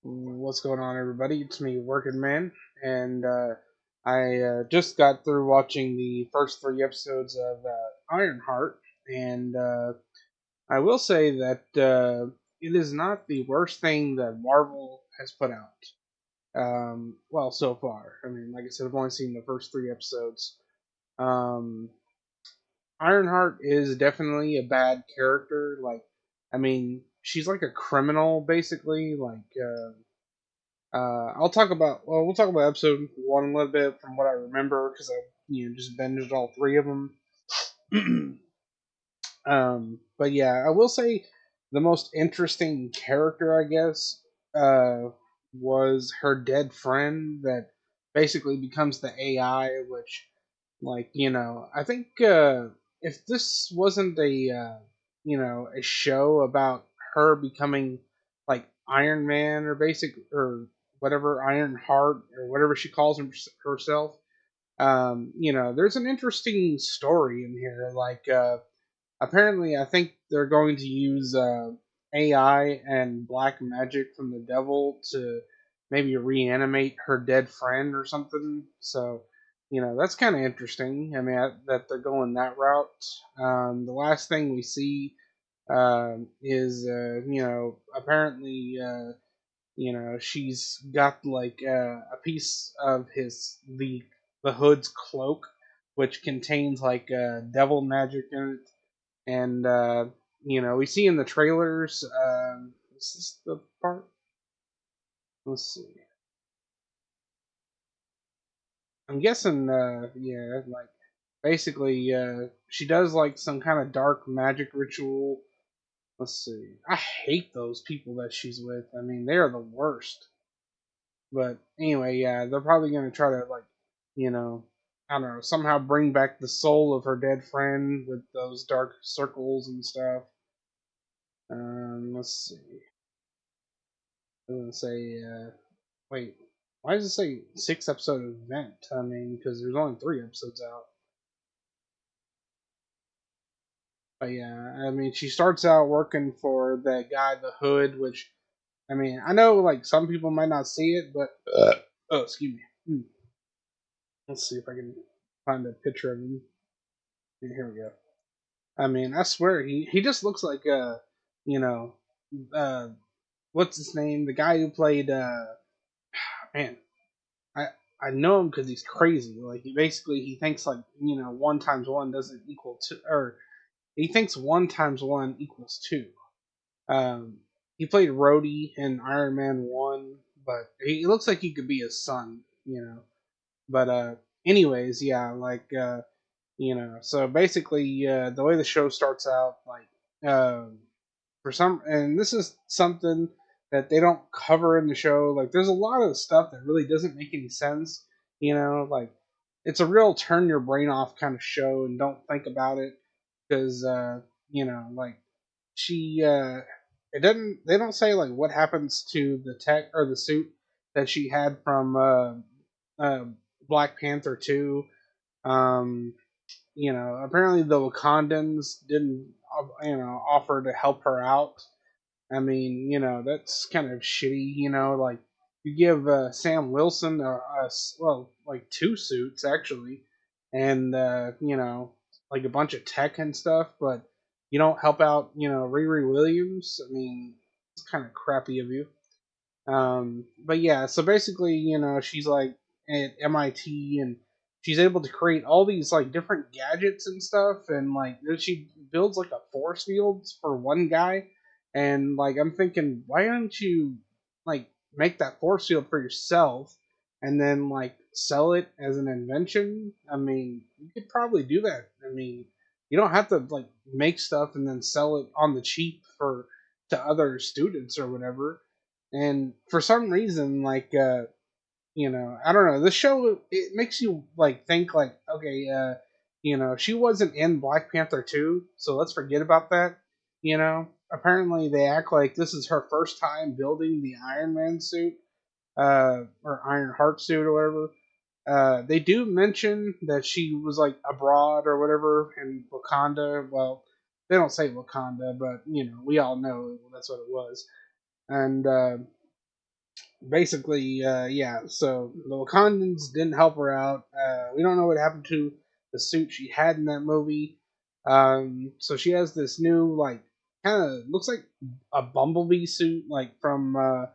What's going on, everybody? It's me, Working Man, and I just got through watching the first three episodes of Ironheart, and I will say that it is not the worst thing that Marvel has put out. Well, so far. I mean, like I said, I've only seen the first three episodes. Um, Ironheart is definitely a bad character. I mean, she's like a criminal, basically. We'll talk about episode one a little bit from what I remember because I just binged all three of them. But yeah, I will say the most interesting character, I guess, was her dead friend that basically becomes the AI. Which, I think if this wasn't a show about her becoming like Iron Man or whatever Iron Heart or whatever she calls herself, there's an interesting story in here. Apparently, I think they're going to use AI and black magic from the devil to maybe reanimate her dead friend or something. So, that's kind of interesting. I mean, that they're going that route. The last thing we see is, apparently, she's got like a piece of the hood's cloak, which contains like devil magic in it, and we see in the trailers. Is this the part? Let's see. I'm guessing. Yeah, like basically, she does like some kind of dark magic ritual. Let's see. I hate those people that she's with. I mean, they are the worst. But anyway, yeah, they're probably gonna try to you know, I don't know, somehow bring back the soul of her dead friend with those dark circles and stuff. Let's see. It doesn't say. Wait, why does it say 6 episode event? I mean, because there's only 3 episodes out. But yeah, I mean, she starts out working for that guy, the Hood, which I mean, I know like some people might not see it, but oh, excuse me. Let's see if I can find a picture of him. Here we go. I mean, I swear he just looks like you know, uh, what's his name? The guy who played man, I I know him because he's crazy. Like he thinks like 1 times 1 doesn't equal two, or he thinks 1 times 1 equals two. Um, he played Rhodey in Iron Man 1, but he looks like he could be his son. But anyways, yeah, so basically, the way the show starts out, for some, and this is something that they don't cover in the show. Like, there's a lot of stuff that really doesn't make any sense. Like it's a real turn your brain off kind of show, and don't think about it because like she, it doesn't. They don't say like what happens to the tech or the suit that she had from uh, Black Panther 2. Um, apparently the Wakandans didn't, offer to help her out. I mean, that's kind of shitty. Like you give Sam Wilson well, like 2 suits actually, and like a bunch of tech and stuff, but you don't help out, Riri Williams. I mean, it's kind of crappy of you. But yeah, so basically, she's like at MIT and she's able to create all these like different gadgets and stuff, and like she builds like a force field for one guy, and like I'm thinking, why don't you like make that force field for yourself and then like sell it as an invention? I mean, you could probably do that. I mean, you don't have to like make stuff and then sell it on the cheap for to other students or whatever. And for some reason, I don't know, the show, it makes you like think like, okay, she wasn't in Black Panther 2, so let's forget about that. Apparently they act like this is her first time building the Iron Man suit, or Iron Heart suit or whatever. They do mention that she was like abroad or whatever in Wakanda. Well, they don't say Wakanda, but we all know that's what it was. And basically, yeah. So the Wakandans didn't help her out. We don't know what happened to the suit she had in that movie. So she has this new, like, kind of looks like a bumblebee suit, like from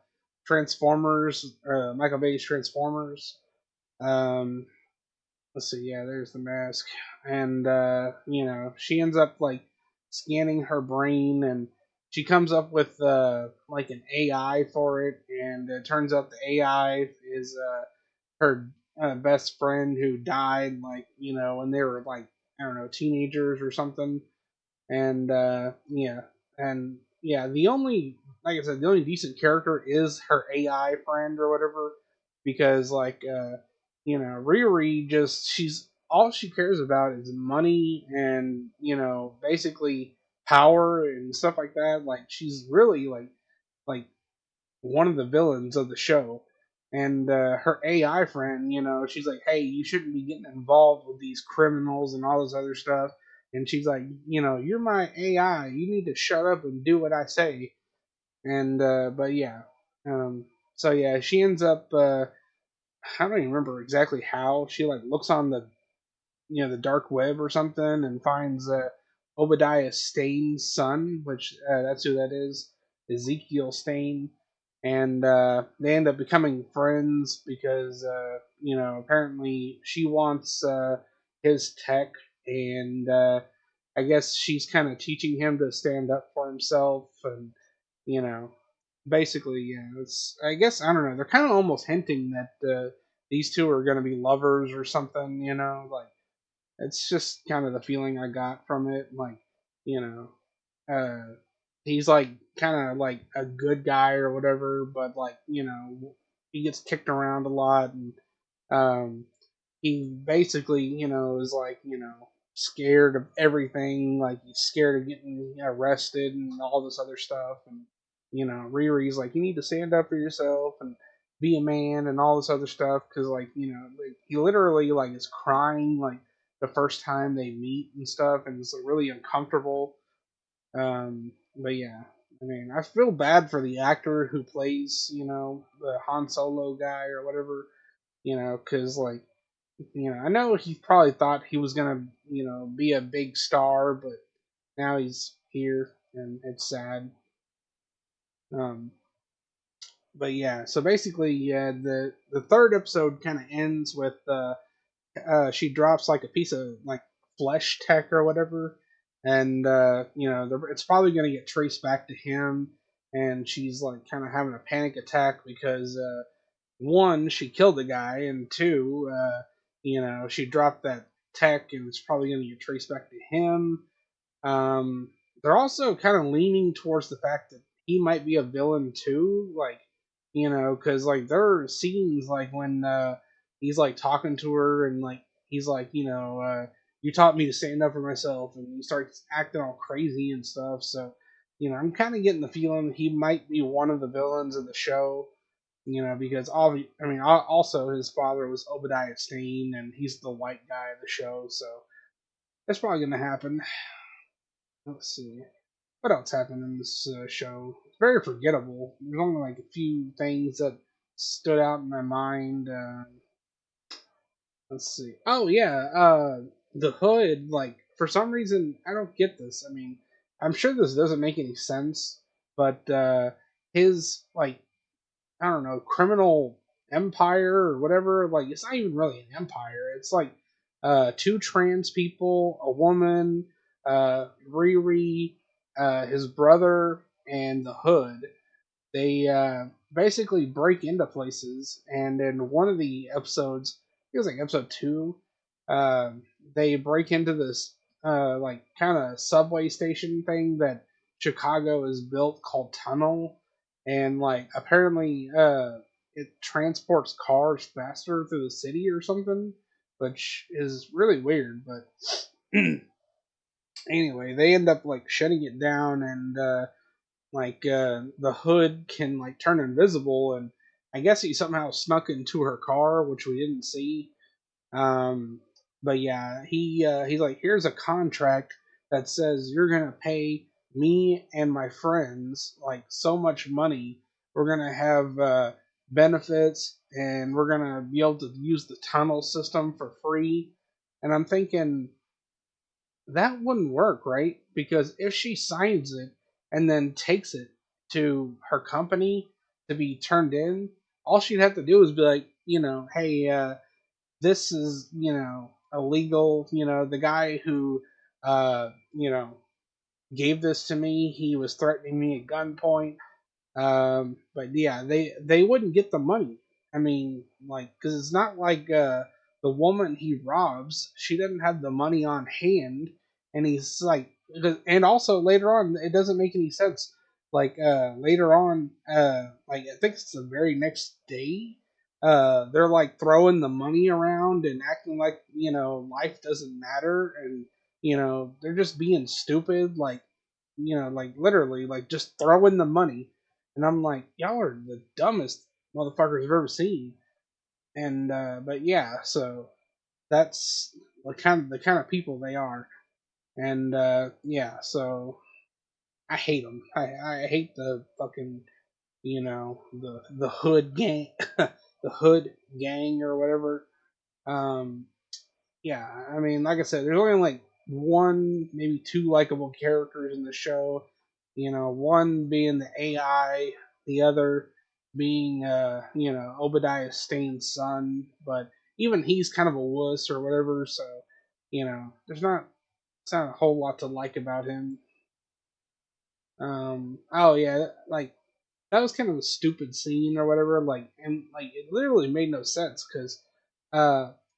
Transformers, Michael Bay's Transformers. Um, let's see, yeah, there's the mask, and she ends up like scanning her brain, and she comes up with like an AI for it, and it turns out the AI is her best friend who died, like, when they were like, I don't know, teenagers or something. And the only, like I said, the only decent character is her AI friend or whatever, because like Riri, just, she's all she cares about is money and basically power and stuff like that. Like, she's really like one of the villains of the show. And her AI friend, she's like, hey, you shouldn't be getting involved with these criminals and all this other stuff. And she's like, you're my AI. You need to shut up and do what I say. And, but yeah. So yeah, she ends up, I don't even remember exactly how. She like looks on the dark web or something and finds Obadiah Stane's son, which that's who that is, Ezekiel Stane, and they end up becoming friends because apparently she wants his tech, and I guess she's kind of teaching him to stand up for himself, and you know basically, yeah, it's, I guess, I don't know, they're kind of almost hinting that these two are going to be lovers or something, like, it's just kind of the feeling I got from it. Like, you uh, he's like kind of like a good guy or whatever, but like, he gets kicked around a lot, and um, he basically, is like, scared of everything. Like, he's scared of getting arrested and all this other stuff. And, Riri's like, you need to stand up for yourself and be a man and all this other stuff. Cause like, like, he literally like is crying like the first time they meet and stuff. And it's like, really uncomfortable. But yeah, I mean, I feel bad for the actor who plays, the Han Solo guy or whatever, cause like, I know he probably thought he was gonna, be a big star, but now he's here, and it's sad. Um, but yeah, so basically, yeah, the third episode kind of ends with she drops like a piece of like flesh tech or whatever, and it's probably gonna get traced back to him, and she's like kind of having a panic attack because one, she killed the guy, and two, she dropped that tech, and it's probably going to get traced back to him. Um, they're also kind of leaning towards the fact that he might be a villain too, like, because like there are scenes like when he's like talking to her, and like he's like, you taught me to stand up for myself, and he starts acting all crazy and stuff. So, I'm kind of getting the feeling he might be one of the villains of the show, because also his father was Obadiah Stane, and he's the white guy of the show, so that's probably gonna happen. Let's see what else happened in this show. It's very forgettable. There's only like a few things that stood out in my mind. Let's see. Oh yeah, the hood. Like, for some reason, I don't get this. I mean, I'm sure this doesn't make any sense, but his, like, I don't know, criminal empire or whatever. Like, it's not even really an empire. It's like two trans people, a woman, Riri, his brother, and the Hood. They basically break into places, and in one of the episodes, it was like episode two, uh, they break into this like kind of subway station thing that Chicago has built called Tunnel, and like apparently it transports cars faster through the city or something, which is really weird. But anyway, they end up like shutting it down, and the Hood can like turn invisible, and I guess he somehow snuck into her car, which we didn't see. um but yeah, he's like, here's a contract that says you're gonna pay me and my friends like so much money. We're gonna have benefits, and we're gonna be able to use the tunnel system for free. And I'm thinking that wouldn't work, right? Because if she signs it and then takes it to her company to be turned in, all she'd have to do is be like, hey, this is, illegal. The guy who, gave this to me, he was threatening me at gunpoint. But yeah, they wouldn't get the money. I mean, like, because it's not like the woman he robs, she doesn't have the money on hand, and he's like, and also later on, it doesn't make any sense. Like later on, like I think it's the very next day, they're like throwing the money around and acting like life doesn't matter, and they're just being stupid, like like literally, like just throwing the money, and I'm like, y'all are the dumbest motherfuckers I've ever seen. And but yeah, so that's the kind of people they are. And yeah, so I hate them. I hate the fucking the hood gang, the hood gang or whatever. Um, yeah, I mean, like I said, there's only like one, maybe two likable characters in the show. One being the AI, the other being, Obadiah Stane's son. But even he's kind of a wuss or whatever. So, it's not a whole lot to like about him. Oh yeah, like that was kind of a stupid scene or whatever. Like, and like it literally made no sense because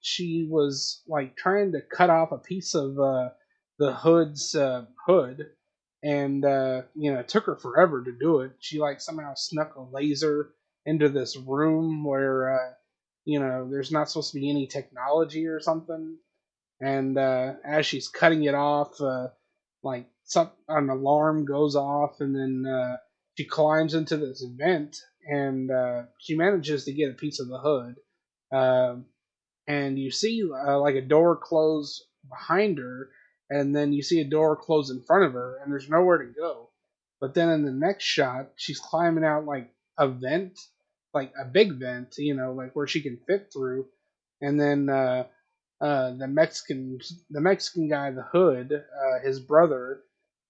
she was like trying to cut off a piece of the hood's hood, and it took her forever to do it. She like somehow snuck a laser into this room where there's not supposed to be any technology or something, and as she's cutting it off, like an alarm goes off, and then she climbs into this vent, and she manages to get a piece of the hood. Um, and you see like a door close behind her, and then you see a door close in front of her, and there's nowhere to go. But then in the next shot, she's climbing out like a vent, like a big vent, like where she can fit through. And then the Mexican guy, the hood, his brother,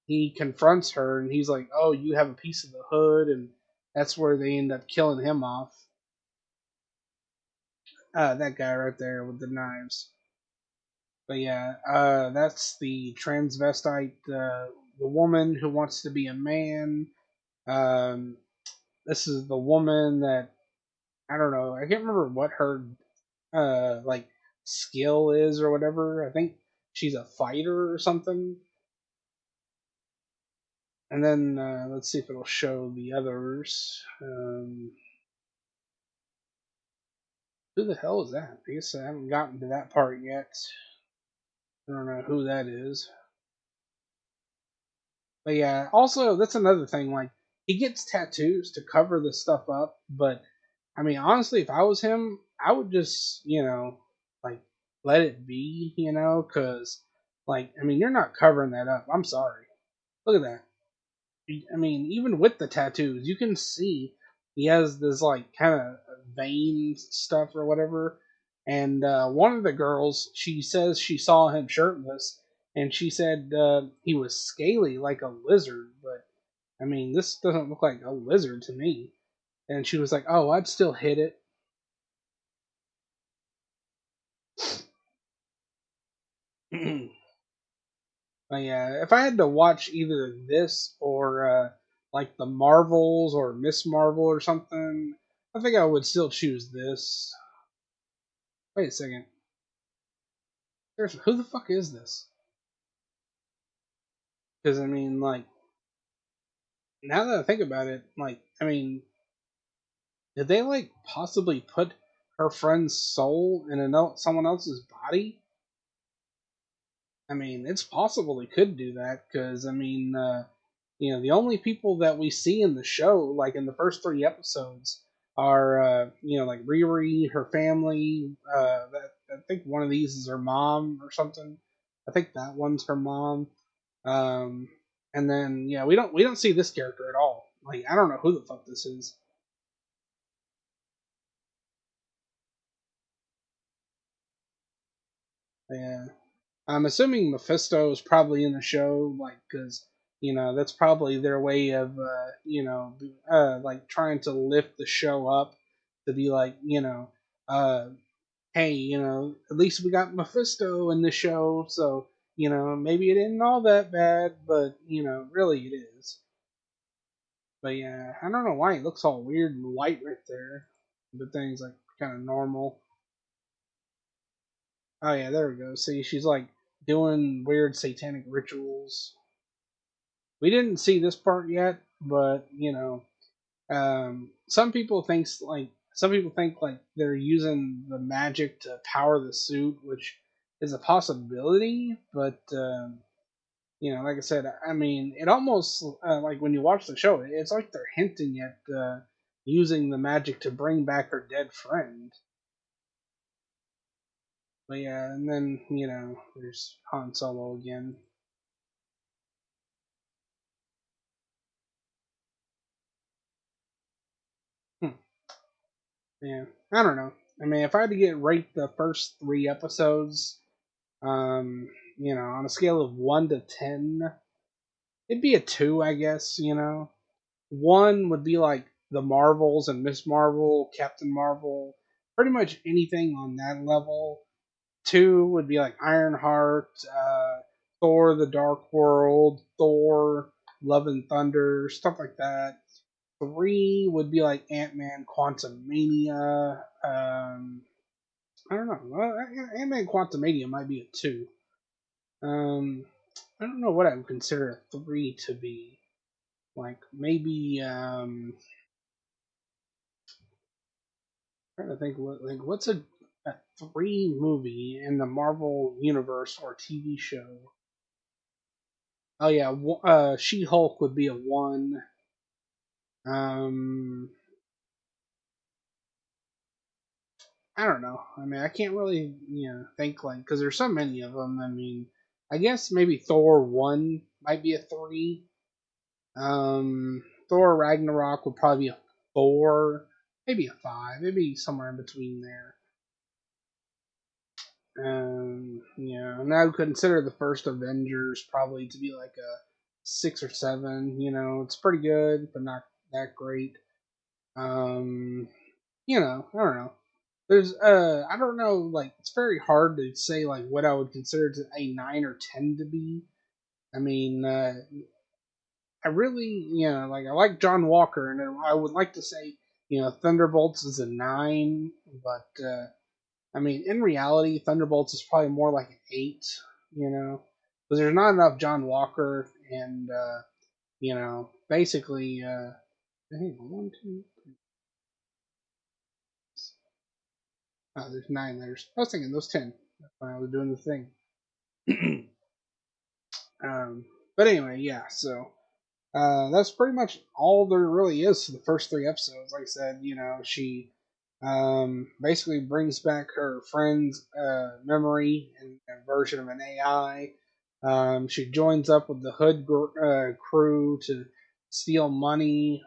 he confronts her, and he's like, "Oh, you have a piece of the hood," and that's where they end up killing him off. That guy right there with the knives. But yeah, that's the transvestite, the woman who wants to be a man. Um, this is the woman that I don't know. I can't remember what her like skill is or whatever. I think she's a fighter or something. And then let's see if it'll show the others. Who the hell is that? I guess I haven't gotten to that part yet. I don't know who that is. But yeah, also that's another thing. Like he gets tattoos to cover this stuff up, but I mean, honestly, if I was him, I would just like let it be, because like I mean, you're not covering that up. I'm sorry. Look at that. I mean, even with the tattoos, you can see he has this like kind of vein stuff or whatever. And one of the girls, she says she saw him shirtless, and she said he was scaly like a lizard. But I mean, this doesn't look like a lizard to me. And she was like, "Oh, I'd still hit it." But yeah, if I had to watch either this or like the Marvels or Miss Marvel or something, I think I would still choose this. Wait a second. Who the fuck is this? Because I mean, like, now that I think about it, like, I mean, did they like possibly put her friend's soul in someone else's body? I mean, it's possible they could do that because I mean, the only people that we see in the show, like in the first three episodes, are like Riri, her family. I think one of these is her mom or something. I think that one's her mom. Um, and then yeah, we don't see this character at all. Like I don't know who the fuck this is. Yeah. I'm assuming Mephisto is probably in the show, like, because, that's probably their way of, like trying to lift the show up to be like, uh, hey, at least we got Mephisto in the show, so, maybe it isn't all that bad, but, really it is. But yeah, I don't know why it looks all weird and white right there. But then he's like kind of normal. Oh yeah, there we go. See, she's like doing weird satanic rituals. We didn't see this part yet, but some people think like they're using the magic to power the suit, which is a possibility. But like I said, I mean, it almost like when you watch the show, it's like they're hinting at using the magic to bring back her dead friend. But yeah, and then there's Han Solo again. Hmm. Yeah, I don't know. I mean, if I had to get rate the first three episodes, um, on a scale of 1 to 10, it'd be a 2, I guess. One would be like the Marvels and Miss Marvel, Captain Marvel, pretty much anything on that level. Two would be like Ironheart, Thor: The Dark World, Thor: Love and Thunder, stuff like that. Three would be like Ant-Man: Quantumania. I don't know. Well, Ant-Man: Quantumania might be a 2. Um, I don't know what I would consider a 3 to be. Like maybe trying to think what's a 3 movie in the Marvel universe or TV show. Oh yeah, She Hulk would be a 1. Um, I don't know. I mean, I can't really think like because there's so many of them. I mean, I guess maybe Thor 1 might be a 3. Thor Ragnarok would probably be a 4, maybe a 5, maybe somewhere in between there. And I would consider the first Avengers probably to be like a 6 or 7. It's pretty good, but not that great. Um, I don't know. There's I don't know, like it's very hard to say like what I would consider to a 9 or 10 to be. I mean, I really like I like John Walker, and I would like to say Thunderbolts is a 9, but I mean in reality Thunderbolts is probably more like an 8. Because there's not enough John Walker, and basically I think one, two, there's 9 letters. I was thinking those 10 when I was doing the thing. But anyway, yeah. So that's pretty much all there really is to the first 3 episodes. Like I said, she basically brings back her friend's memory in a version of an AI. She joins up with the Hood crew to steal money.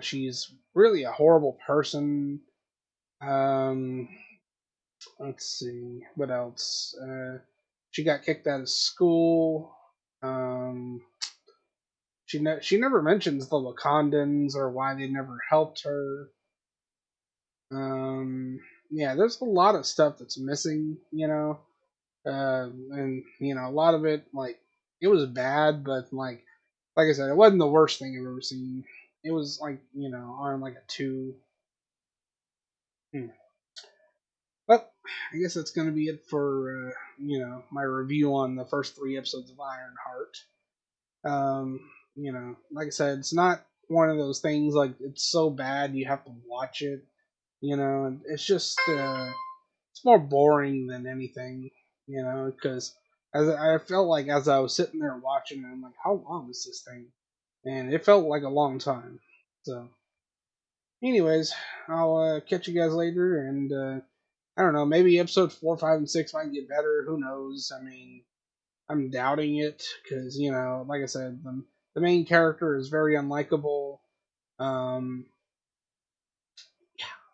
She's really a horrible person. Um, let's see what else. She got kicked out of school. Um, she never mentions the Wakandans or why they never helped her. Um, yeah, there's a lot of stuff that's missing, and a lot of it like it was bad, but like I said, it wasn't the worst thing I've ever seen. It was like on like a 2. Hmm. But I guess that's gonna be it for my review on the first 3 episodes of Ironheart. Like I said, it's not one of those things like it's so bad you have to watch it. It's just it's more boring than anything. Because as I felt like as I was sitting there watching it, I'm like, how long is this thing? And it felt like a long time. So, anyways, I'll catch you guys later, and I don't know, maybe episode 4, 5, and 6 might get better. Who knows? I mean, I'm doubting it because like I said, the main character is very unlikable. Um,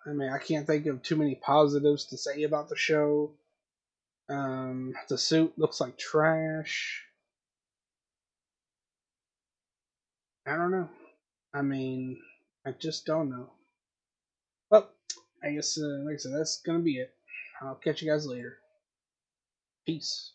I mean, I can't think of too many positives to say about the show. The suit looks like trash. I don't know. I mean, I just don't know. Well, I guess, like I said, that's gonna be it. I'll catch you guys later. Peace.